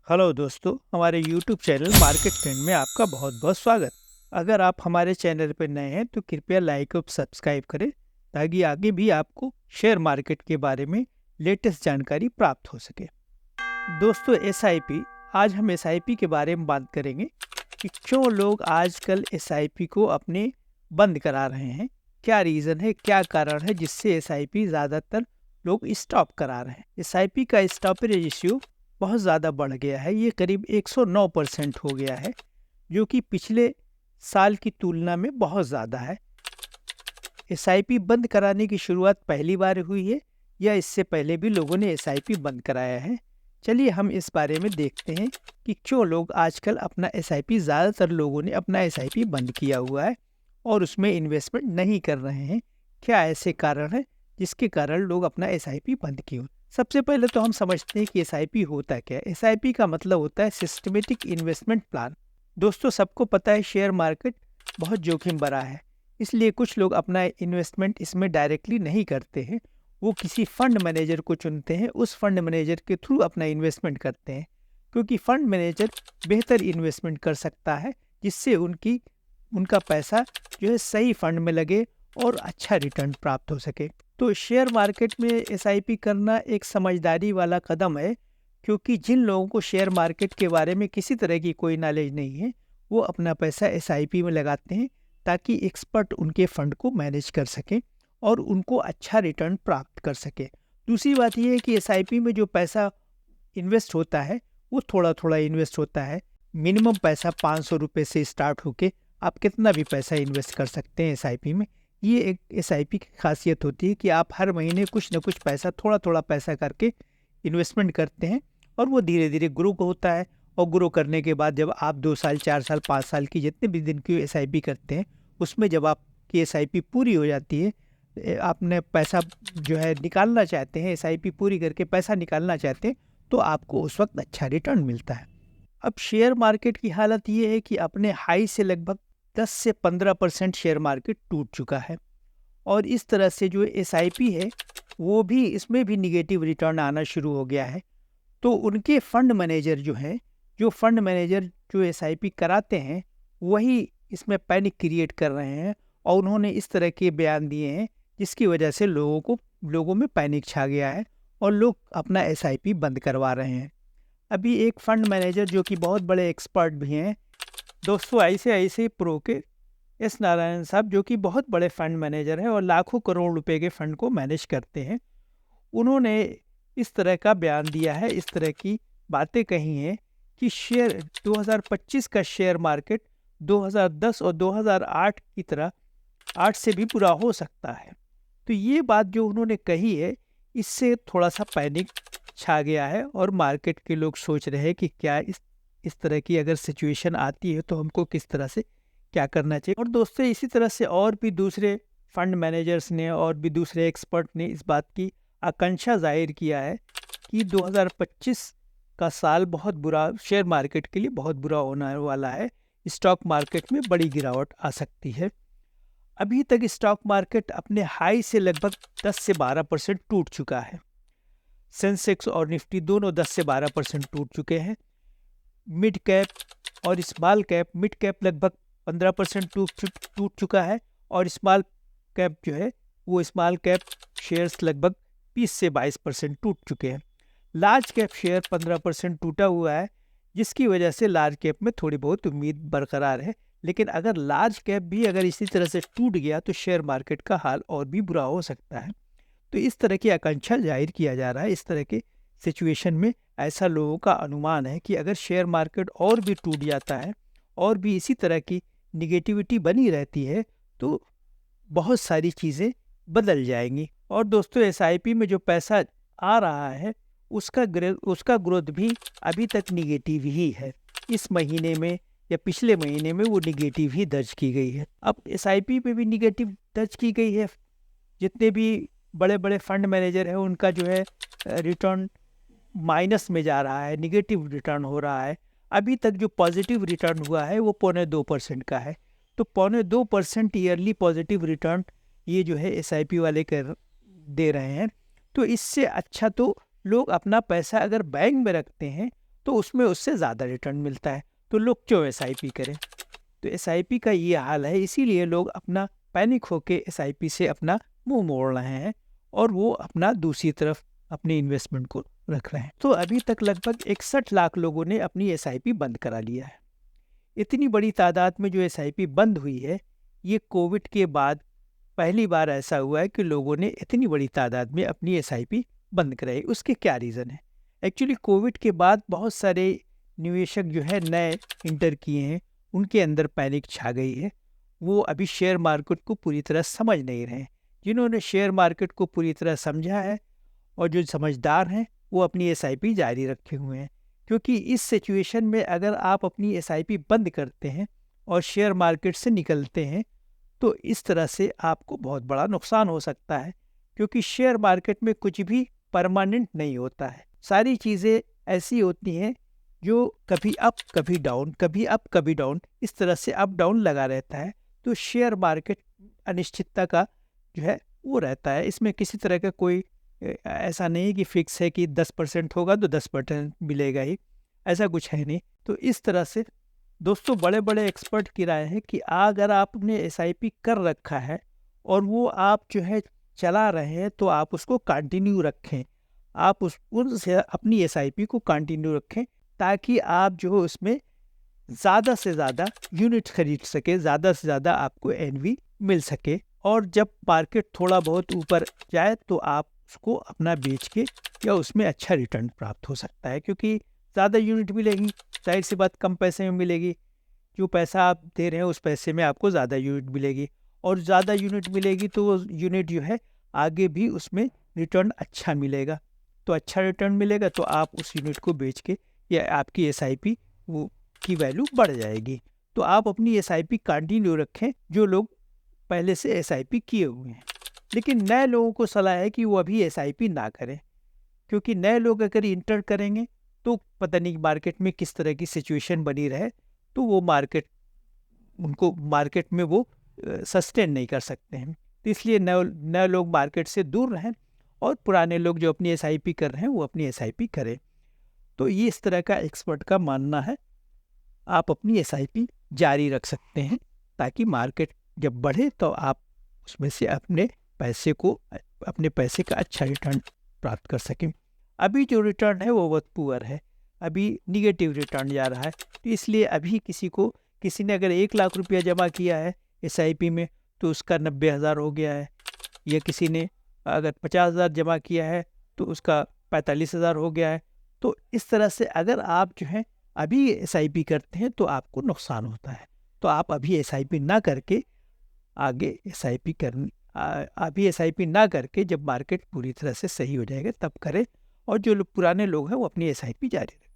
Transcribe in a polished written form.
Hello दोस्तों, हमारे YouTube channel market trend में आपका बहुत बहुत स्वागत। अगर आप हमारे चैनल पर नए हैं तो कृपया लाइक और सब्सक्राइब करें ताकि आगे भी आपको शेयर मार्केट के बारे में लेटेस्ट जानकारी प्राप्त हो सके। दोस्तों, SIP, आज हम SIP के बारे में बात करेंगे कि क्यों लोग आजकल SIP को अपने बंद करा रहे हैं। क्या रीज़न है, क्या कारण है जिससे SIP ज़्यादातर लोग स्टॉप करा रहे हैं। SIP का स्टॉपेज रेशियो बहुत ज़्यादा बढ़ गया है, ये करीब 109% हो गया है, जो कि पिछले साल की तुलना में बहुत ज़्यादा है। SIP बंद कराने की शुरुआत पहली बार हुई है या इससे पहले भी लोगों ने SIP बंद कराया है? चलिए हम इस बारे में देखते हैं कि क्यों लोग आजकल अपना SIP, ज़्यादातर लोगों ने अपना SIP बंद किया हुआ है और उसमें इन्वेस्टमेंट नहीं कर रहे हैं। क्या ऐसे कारण हैं जिसके कारण लोग अपना SIP बंद किए? सबसे पहले तो हम समझते हैं कि SIP होता क्या है। SIP का मतलब होता है सिस्टमेटिक इन्वेस्टमेंट प्लान। दोस्तों, सबको पता है शेयर मार्केट बहुत जोखिम भरा है, इसलिए कुछ लोग अपना इन्वेस्टमेंट इसमें डायरेक्टली नहीं करते हैं। वो किसी फंड मैनेजर को चुनते हैं, उस फंड मैनेजर के थ्रू अपना इन्वेस्टमेंट करते हैं, क्योंकि फंड मैनेजर बेहतर इन्वेस्टमेंट कर सकता है, जिससे उनका पैसा जो है सही फंड में लगे और अच्छा रिटर्न प्राप्त हो सके। तो शेयर मार्केट में SIP करना एक समझदारी वाला कदम है, क्योंकि जिन लोगों को शेयर मार्केट के बारे में किसी तरह की कोई नॉलेज नहीं है, वो अपना पैसा SIP में लगाते हैं ताकि एक्सपर्ट उनके फंड को मैनेज कर सकें और उनको अच्छा रिटर्न प्राप्त कर सके। दूसरी बात यह है कि SIP में जो पैसा इन्वेस्ट होता है वो थोड़ा थोड़ा इन्वेस्ट होता है। मिनिमम पैसा 500 रुपये से स्टार्ट होके आप कितना भी पैसा इन्वेस्ट कर सकते हैं SIP में। ये एक SIP की खासियत होती है कि आप हर महीने कुछ ना कुछ पैसा, थोड़ा थोड़ा पैसा करके इन्वेस्टमेंट करते हैं और वो धीरे धीरे ग्रो होता है। और ग्रो करने के बाद जब आप 2 साल, 4 साल, 5 साल की जितने भी दिन की SIP करते हैं, उसमें जब आपकी SIP पूरी हो जाती है, आपने पैसा जो है निकालना चाहते हैं, SIP पूरी करके पैसा निकालना चाहते हैं, तो आपको उस वक्त अच्छा रिटर्न मिलता है। अब शेयर मार्केट की हालत ये है कि अपने हाई से लगभग 10 से 15% शेयर मार्केट टूट चुका है और इस तरह से जो SIP है वो भी, इसमें भी निगेटिव रिटर्न आना शुरू हो गया है। तो उनके फंड मैनेजर जो फंड मैनेजर जो SIP कराते हैं, वही इसमें पैनिक क्रिएट कर रहे हैं और उन्होंने इस तरह के बयान दिए हैं जिसकी वजह से लोगों में पैनिक छा गया है और लोग अपना SIP बंद करवा रहे हैं। अभी एक फंड मैनेजर जो कि बहुत बड़े एक्सपर्ट भी हैं, दोस्तों, ICICI प्रो के S नारायण साहब, जो कि बहुत बड़े फंड मैनेजर हैं और लाखों करोड़ रुपए के फंड को मैनेज करते हैं, उन्होंने इस तरह का बयान दिया है, इस तरह की बातें कही हैं कि 2025 का शेयर मार्केट 2010 और 2008 की तरह 8 से भी बुरा हो सकता है। तो ये बात जो उन्होंने कही है, इससे थोड़ा सा पैनिक छा गया है और मार्केट के लोग सोच रहे हैं कि क्या इस तरह की अगर सिचुएशन आती है तो हमको किस तरह से क्या करना चाहिए। और दोस्तों, इसी तरह से और भी दूसरे फंड मैनेजर्स ने और भी दूसरे एक्सपर्ट ने इस बात की आकांक्षा जाहिर किया है कि 2025 का साल बहुत बुरा, शेयर मार्केट के लिए बहुत बुरा होने वाला है। स्टॉक मार्केट में बड़ी गिरावट आ सकती है। अभी तक स्टॉक मार्केट अपने हाई से लगभग 10 से 12% टूट चुका है। सेंसेक्स और निफ्टी दोनों 10 से 12% टूट चुके हैं। मिड कैप और स्मॉल कैप, मिड कैप लगभग 15% टूट चुका है और स्मॉल कैप जो है वो स्मॉल कैप शेयर्स लगभग 20 से 22% टूट चुके हैं। लार्ज कैप शेयर 15% टूटा हुआ है, जिसकी वजह से लार्ज कैप में थोड़ी बहुत उम्मीद बरकरार है। लेकिन अगर लार्ज कैप भी अगर इसी तरह से टूट गया तो शेयर मार्केट का हाल और भी बुरा हो सकता है। तो इस तरह की आकांक्षा जाहिर किया जा रहा है। इस तरह के सिचुएशन में ऐसा लोगों का अनुमान है कि अगर शेयर मार्केट और भी टूट जाता है और भी इसी तरह की निगेटिविटी बनी रहती है तो बहुत सारी चीज़ें बदल जाएंगी। और दोस्तों, SIP में जो पैसा आ रहा है उसका ग्रोथ भी अभी तक निगेटिव ही है। इस महीने में या पिछले महीने में वो निगेटिव ही दर्ज की गई है। अब SIP पे भी निगेटिव दर्ज की गई है। जितने भी बड़े बड़े फंड मैनेजर हैं उनका जो है रिटर्न माइनस में जा रहा है, निगेटिव रिटर्न हो रहा है। अभी तक जो पॉजिटिव रिटर्न हुआ है वो 0.25% का है। तो 0.2% ईयरली पॉजिटिव रिटर्न ये जो है SIP वाले कर दे रहे हैं। तो इससे अच्छा तो लोग अपना पैसा अगर बैंक में रखते हैं तो उसमें उससे ज़्यादा रिटर्न मिलता है। तो लोग क्यों एसआईपी करें? तो एसआईपी का ये हाल है, इसीलिए लोग अपना पैनिक होके एसआईपी से अपना मुंह मोड़ रहे हैं और वो अपना दूसरी तरफ अपनी इन्वेस्टमेंट को रख रहे हैं। तो अभी तक लगभग 61 लाख लोगों ने अपनी एसआईपी बंद करा लिया है। इतनी बड़ी तादाद में जो एसआईपी बंद हुई है, ये कोविड के बाद पहली बार ऐसा हुआ है कि लोगों ने इतनी बड़ी तादाद में अपनी एसआईपी बंद कराई। उसके क्या रीज़न है? एक्चुअली कोविड के बाद बहुत सारे निवेशक जो है नए इंटर किए हैं, उनके अंदर पैनिक छा गई है। वो अभी शेयर मार्केट को पूरी तरह समझ नहीं रहे हैं। जिन्होंने शेयर मार्केट को पूरी तरह समझा है और जो समझदार हैं, वो अपनी एसआईपी जारी रखे हुए हैं। क्योंकि इस सिचुएशन में अगर आप अपनी एसआईपी बंद करते हैं और शेयर मार्केट से निकलते हैं, तो इस तरह से आपको बहुत बड़ा नुकसान हो सकता है। क्योंकि शेयर मार्केट में कुछ भी परमानेंट नहीं होता है। सारी चीज़ें ऐसी होती हैं जो कभी अप कभी डाउन, कभी अप कभी डाउन, इस तरह से अप डाउन लगा रहता है। तो शेयर मार्केट अनिश्चितता का जो है वो रहता है। इसमें किसी तरह का कोई ऐसा नहीं है कि फिक्स है कि 10% होगा तो 10% मिलेगा ही, ऐसा कुछ है नहीं। तो इस तरह से दोस्तों बड़े बड़े एक्सपर्ट की राय है कि अगर आपने एसआईपी कर रखा है और वो आप जो है चला रहे हैं, तो आप उसको कंटिन्यू रखें। आप उनसे अपनी एसआईपी को कंटिन्यू रखें ताकि आप जो है उसमें ज़्यादा से ज़्यादा यूनिट खरीद सके, ज़्यादा से ज़्यादा आपको एनवी मिल सके। और जब मार्केट थोड़ा बहुत ऊपर जाए तो आप उसको अपना बेच के या उसमें अच्छा रिटर्न प्राप्त हो सकता है। क्योंकि ज़्यादा यूनिट मिलेगी, जाहिर सी बात कम पैसे में मिलेगी। जो पैसा आप दे रहे हैं उस पैसे में आपको ज़्यादा यूनिट मिलेगी, और ज़्यादा यूनिट मिलेगी तो वो यूनिट जो है आगे भी उसमें रिटर्न अच्छा मिलेगा। तो अच्छा रिटर्न मिलेगा तो आप उस यूनिट को बेच के या आपकी एसआईपी वो की वैल्यू बढ़ जाएगी। तो आप अपनी एसआईपी कंटिन्यू रखें, जो लोग पहले से एसआईपी किए हुए हैं। लेकिन नए लोगों को सलाह है कि वो अभी एसआईपी ना करें, क्योंकि नए लोग अगर इंटर करेंगे तो पता नहीं मार्केट में किस तरह की सिचुएशन बनी रहे, तो वो मार्केट में वो सस्टेन नहीं कर सकते हैं। तो इसलिए नए लोग मार्केट से दूर रहें और पुराने लोग जो अपनी एसआईपी कर रहे हैं वो अपनी एसआईपी करें। तो ये इस तरह का एक्सपर्ट का मानना है। आप अपनी एसआईपी जारी रख सकते हैं ताकि मार्केट जब बढ़े तो आप उसमें से अपने पैसे का अच्छा रिटर्न प्राप्त कर सकें। अभी जो रिटर्न है वो बहुत पुअर है, अभी निगेटिव रिटर्न जा रहा है। तो इसलिए अभी किसी ने अगर 1 लाख रुपया जमा किया है एसआईपी में तो उसका 90,000 हो गया है, या किसी ने अगर 50,000 जमा किया है तो उसका 45,000 हो गया है। तो इस तरह से अगर आप जो है अभी एसआईपी करते हैं तो आपको नुकसान होता है। तो आप अभी एसआईपी ना करके अभी एसआईपी ना करके जब मार्केट पूरी तरह से सही हो जाएगा तब करें, और जो पुराने लोग हैं वो अपनी एसआईपी जारी रखें।